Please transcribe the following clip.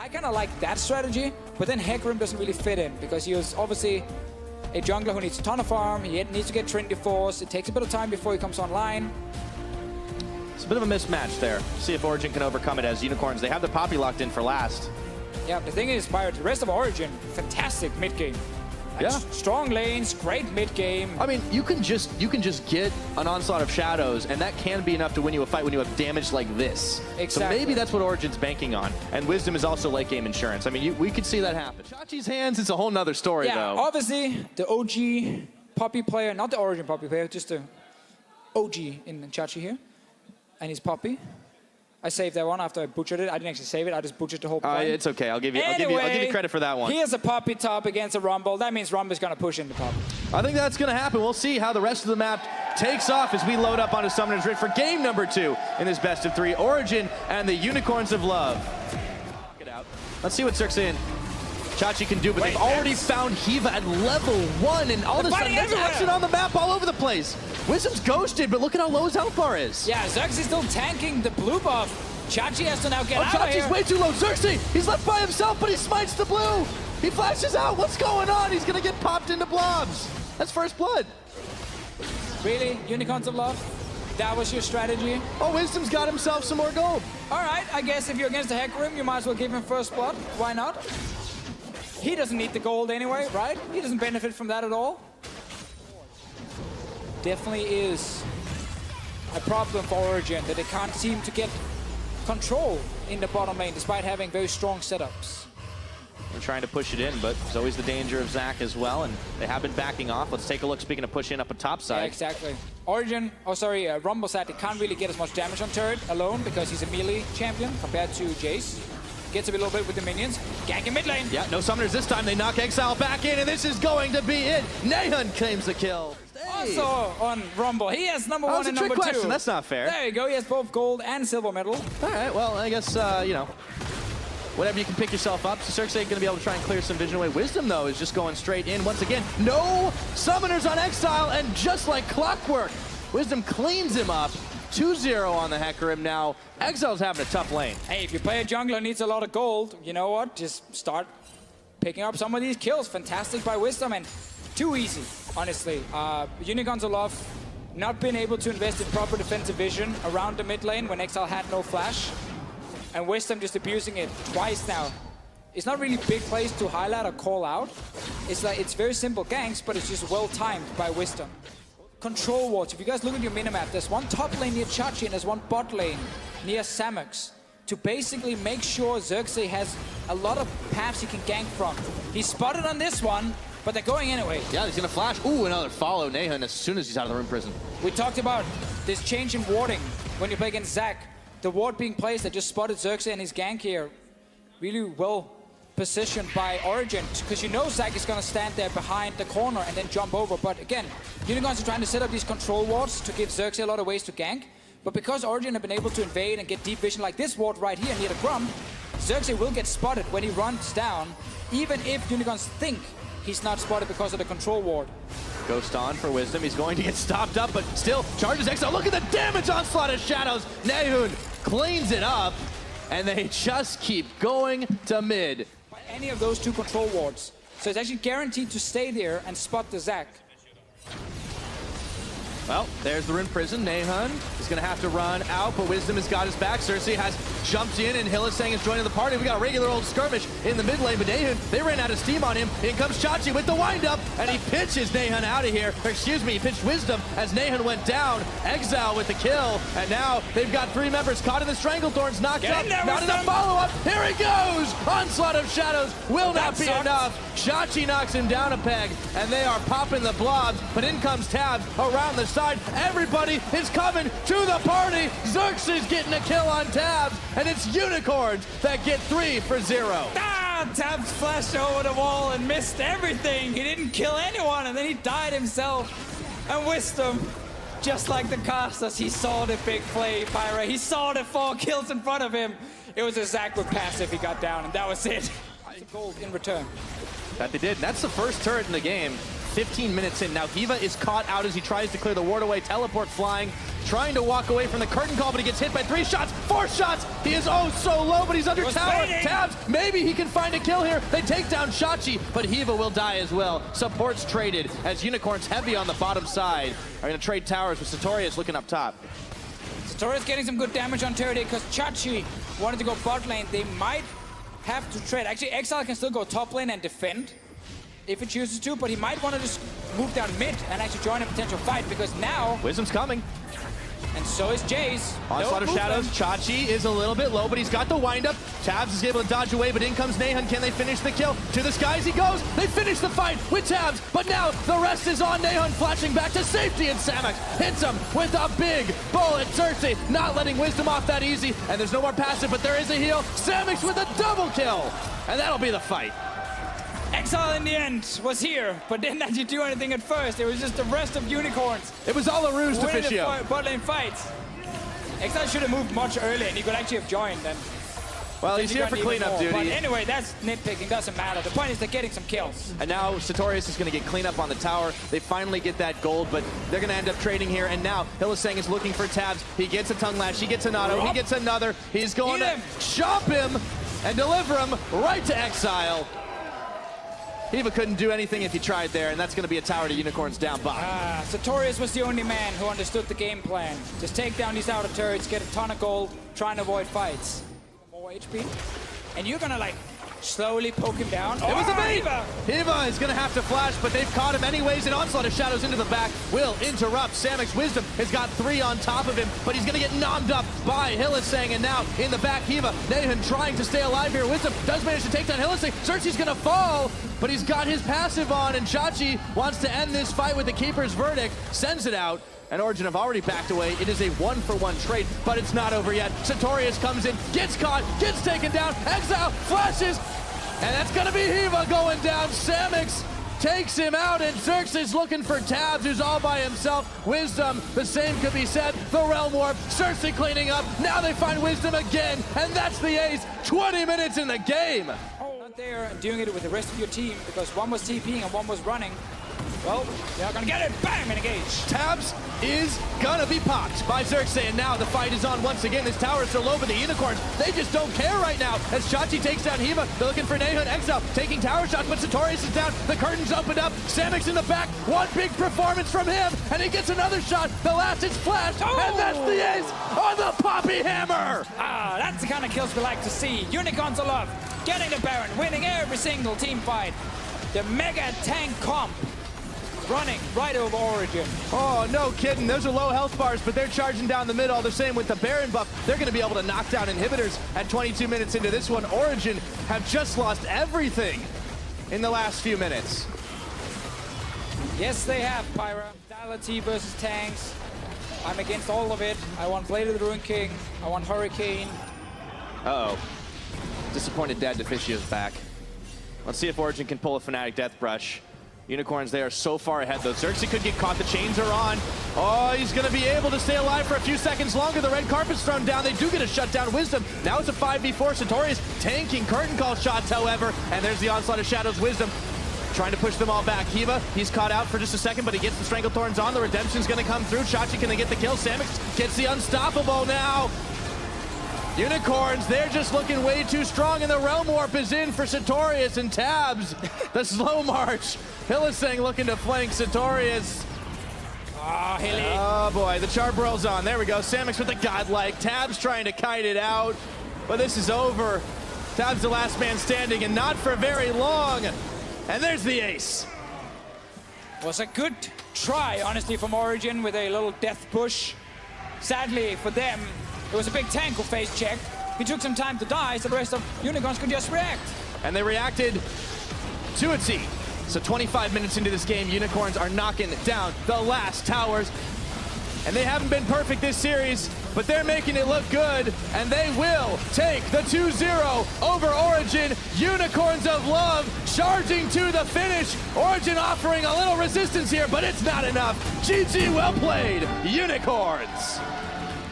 I kind of like that strategy, but then Hecarim doesn't really fit in because he was obviously a jungler who needs a ton of farm. He needs to get Trinity Force. It takes a bit of time before he comes online. It's a bit of a mismatch there. See if Origen can overcome it as Unicorns. They have the Poppy locked in for last. Yeah, the thing is, Pirate, the rest of Origen, fantastic mid game. Yeah. Strong lanes, great mid game. I mean, you can just get an onslaught of shadows, and that can be enough to win you a fight when you have damage like this. Exactly. So maybe that's what Origen's banking on. And Wisdom is also late game insurance. I mean, we could see that happen. Chachi's hands, it's a whole nother story, though. Obviously, the OG Poppy player, not the Origen Poppy player, just the OG in Chachi here. And his Poppy. I saved that one after I butchered it. I didn't actually save it. I just butchered the whole play. It's okay. I'll give you credit for that one. Here's a Poppy top against a Rumble. That means Rumble's going to push into Poppy. I think that's going to happen. We'll see how the rest of the map takes off as we load up onto Summoner's Rift for game number 2 in this best of 3. Origen and the Unicorns of Love. Get out. Let's see what Xerxes and Chachi can do, but they've already found Hiva at level 1, and all of a sudden there's action on the map all over the place. Wisdom's ghosted, but look at how low his health bar is. Yeah, Xerxes still tanking the blue buff. Chachi has to now get out of here. Chachi's way too low. Xerxes, he's left by himself, but he smites the blue. He flashes out. What's going on? He's going to get popped into blobs. That's first blood. Really? Unicorns of Love? That was your strategy? Oh, Wisdom's got himself some more gold. All right, I guess if you're against the Hecarim, you might as well give him first blood. Why not? He doesn't need the gold anyway, right? He doesn't benefit from that at all. Definitely is a problem for Origen that they can't seem to get control in the bottom lane despite having very strong setups. They're trying to push it in, but there's always the danger of Zac as well, and they have been backing off. Let's take a look, speaking of push in up at top side. Yeah, exactly. Rumble side, it can't really get as much damage on turret alone because he's a melee champion compared to Jace. Gets a little bit with the minions. Gank in mid lane. Yeah, no summoners this time. They knock Exile back in, and this is going to be it. Nahun claims the kill. Also on Rumble, he has number 1 and number 2. Question. That's not fair. There you go. He has both gold and silver medal. All right, well, I guess, you know, whatever you can pick yourself up. So Xerxes going to be able to try and clear some vision away. Wisdom, though, is just going straight in. Once again, no summoners on Exile, and just like clockwork, Wisdom cleans him up. 2-0 on the Hecarim now. Exile's having a tough lane. Hey, if you play a jungler who needs a lot of gold, you know what? Just start picking up some of these kills. Fantastic by Wisdom, and too easy, honestly. Unicorns of Love not been able to invest in proper defensive vision around the mid lane when Exile had no flash. And Wisdom just abusing it twice now. It's not really big plays to highlight or call out. It's very simple ganks, but it's just well timed by Wisdom. Control wards. If you guys look at your minimap, there's one top lane near Chachi and there's one bot lane near Samux to basically make sure Xerxes has a lot of paths he can gank from. He's spotted on this one, but they're going anyway. Yeah, he's gonna flash. Ooh, another follow Nahun as soon as he's out of the Rune Prison. We talked about this change in warding when you play against Zac. The ward being placed that just spotted Xerxes and his gank here. Really well positioned by Origen, because you know Zac is going to stand there behind the corner and then jump over. But again, Unicorns are trying to set up these control wards to give Xerxes a lot of ways to gank. But because Origen have been able to invade and get deep vision like this ward right here near the Grum, Xerxes will get spotted when he runs down, even if Unicorns think he's not spotted because of the control ward. Ghost on for Wisdom. He's going to get stopped up, but still charges Exile. Look at the damage onslaught of Shadows. Nahun cleans it up, and they just keep going to mid. Any of those 2 control wards. So it's actually guaranteed to stay there and spot the Zac. Well, there's the Rune Prison. Nahun is going to have to run out, but Wisdom has got his back. Xerxes has jumped in, and Hylissang is joining the party. We got a regular old skirmish in the mid lane, but Nahun, they ran out of steam on him. In comes Chachi with the windup, and he pitches Nahun out of here. Or excuse me, he pitched Wisdom as Nahun went down. Exile with the kill, and now they've got 3 members caught in the Stranglethorns, knocked up. Not enough follow-up. Here he goes! Onslaught of Shadows will not be enough. Chachi knocks him down a peg, and they are popping the blobs, but in comes Tabs around the side. Everybody is coming to the party. Xerxes getting a kill on Tabs, and it's Unicorns that get 3 for 0. Tabs flashed over the wall and missed everything. He didn't kill anyone, and then he died himself. And Wisdom, just like the casters, he saw the big play, Pyra. He saw the 4 kills in front of him. It was a Zac with passive. He got down, and that was it. Gold in return. That they did. That's the first turret in the game. 15 minutes in. Now Hiva is caught out as he tries to clear the ward away. Teleport flying, trying to walk away from the curtain call, but he gets hit by 3 shots, 4 shots. He is oh so low, but he's under tower. Tabs, maybe he can find a kill here. They take down Shachi, but Hiva will die as well. Supports traded as Unicorns heavy on the bottom side are going to trade towers with Sartorius looking up top. Sartorius getting some good damage on turret because Chachi wanted to go bot lane. They might have to trade. Actually, Exile can still go top lane and defend if he chooses to, but he might want to just move down mid and actually join a potential fight because now... Wisdom's coming. And so is Jace. Onslaught of Shadows. Chachi is a little bit low, but he's got the windup. Tabs is able to dodge away, but in comes Nahun. Can they finish the kill? To the skies he goes. They finish the fight with Tabs, but now the rest is on Nahun, flashing back to safety, and Samux hits him with a big bullet. Cersei not letting Wisdom off that easy, and there's no more passive, but there is a heal. Samux with a double kill, and that'll be the fight. Exile in the end was here, but didn't actually do anything at first. It was just the rest of Unicorns. It was all a ruse to Fischio. The bot lane fights. Exile should have moved much earlier, and he could actually have joined. And well, he's here for cleanup duty. But anyway, that's nitpicking. Doesn't matter. The point is they're getting some kills. And now Sartorius is going to get cleanup on the tower. They finally get that gold, but they're going to end up trading here. And now Hylissang is looking for Tabs. He gets a tongue lash. He gets an auto. He gets another. He's going to chop him and deliver him right to Exile. Hiva couldn't do anything if he tried there, and that's going to be a tower to Unicorns down bottom. Sartorius was the only man who understood the game plan. Just take down these outer turrets, get a ton of gold, try and avoid fights. More HP. And you're going to, like, slowly poke him down. It was a bait! Hiva is going to have to flash, but they've caught him anyways. An Onslaught of Shadows into the back will interrupt. Samux Wisdom has got 3 on top of him, but he's going to get nommed up by Hylissang. And now in the back, Hiva, Nahun trying to stay alive here. Wisdom does manage to take down Hylissang. Cersei's going to fall, but he's got his passive on, and Chachi wants to end this fight with the Keeper's Verdict. Sends it out. And Origen have already backed away. It is a 1-for-1 trade, but it's not over yet. Sartorius comes in, gets caught, gets taken down. Exile flashes, and that's going to be Hiva going down. Samux takes him out, and Xerx is looking for Tabs, who's all by himself. Wisdom, the same could be said. The Realm Warp, Cersei cleaning up. Now they find Wisdom again, and that's the ace. 20 minutes in the game. Not there and doing it with the rest of your team because one was TPing and one was running. Well, they're gonna get it. Bam! And engage. Tabs is gonna be popped by Xerxes, and now the fight is on once again. This tower is so low, but the Unicorns, they just don't care right now. As Chachi takes down Hiva, they're looking for Nahun. Exile taking tower shots, but Sartorius is down. The curtain's opened up. Samux in the back. One big performance from him, and he gets another shot. The last is flashed, and that's the ace on the Poppy Hammer. That's the kind of kills we like to see. Unicorns are love, getting the Baron, winning every single team fight. The mega tank comp. Running right over Origen. Oh, no kidding. Those are low health bars, but they're charging down the mid all the same with the Baron buff. They're going to be able to knock down inhibitors at 22 minutes into this one. Origen have just lost everything in the last few minutes. Yes, they have, Pyra. Vitality versus tanks. I'm against all of it. I want Blade of the Ruin King. I want Hurricane. Uh-oh. Disappointed Dad Deficio's back. Let's see if Origen can pull a Fnatic Death Brush. Unicorns, they are so far ahead, though. Xerxes could get caught. The chains are on. Oh, he's going to be able to stay alive for a few seconds longer. The red carpet's thrown down. They do get a shutdown. Wisdom. Now it's a 5v4. Sartorius tanking curtain call shots, however. And there's the Onslaught of Shadows. Wisdom trying to push them all back. Hiva, he's caught out for just a second, but he gets the Stranglethorns on. The Redemption's going to come through. Chachi, can they get the kill? Samux gets the Unstoppable now. Unicorns, they're just looking way too strong, and the Realm Warp is in for Sartorius and Tabs. The slow march. Hylissang looking to flank Sartorius. Oh, Hilly. Oh boy, the Charbroil's on. There we go. Samux with the godlike. Tabs trying to kite it out, but this is over. Tabs the last man standing, and not for very long. And there's the ace. Was a good try, honestly, from Origen with a little death push. Sadly for them, it was a big tank who face checked. He took some time to die, so the rest of Unicorns could just react. And they reacted to a T. So 25 minutes into this game, Unicorns are knocking down the last towers. And they haven't been perfect this series, but they're making it look good. And they will take the 2-0 over Origen. Unicorns of Love charging to the finish. Origen offering a little resistance here, but it's not enough. GG, well played, Unicorns.